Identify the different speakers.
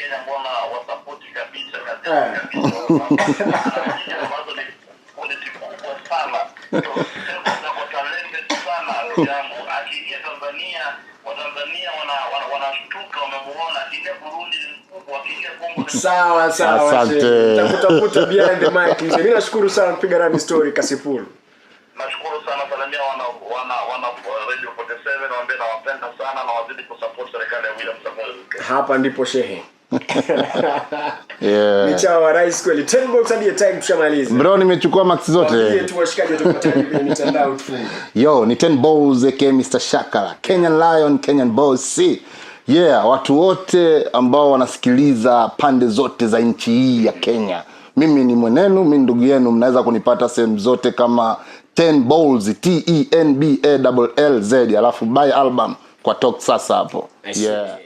Speaker 1: Kenya mbona wasapoti kabisa kabisa. Ambazo ni quality kubwa sana. Sasa kwa talent sana yangu akiingia Tanzania, Watanzania wanashtuka wamemuona ile Burundi mkubwa akiingia Kongo.
Speaker 2: Sawa.
Speaker 3: Asante.
Speaker 2: Tafuta behind the mic. Mimi nashukuru sana mpiga rani story Kasipul.
Speaker 1: Nashukuru sana salamia wana Radio 47 naomba nawapenda sana na wazidi kusupport serikali ya William Samoei.
Speaker 2: Hapa ndipo shehe.
Speaker 3: Yeah.
Speaker 2: Micha wa rais kweli 10 box hadi time tushamaliza.
Speaker 3: Bro nimechukua max zote.
Speaker 2: Wapie tu washikaji tukutane kwenye mitandao tufunge.
Speaker 3: Yo, ni 10 balls aka Mr. Shakala, Kenyan Lion, Kenyan Boss. Yeah, watu wote ambao wanasikiliza pande zote za nchi hii ya Kenya. Mimi ni mwenenu, mimi ndugu yenu, mnaweza kunipata sehemu zote kama 10 balls TENBALLZ alafu buy album kwa Talk sasa hapo. Yeah.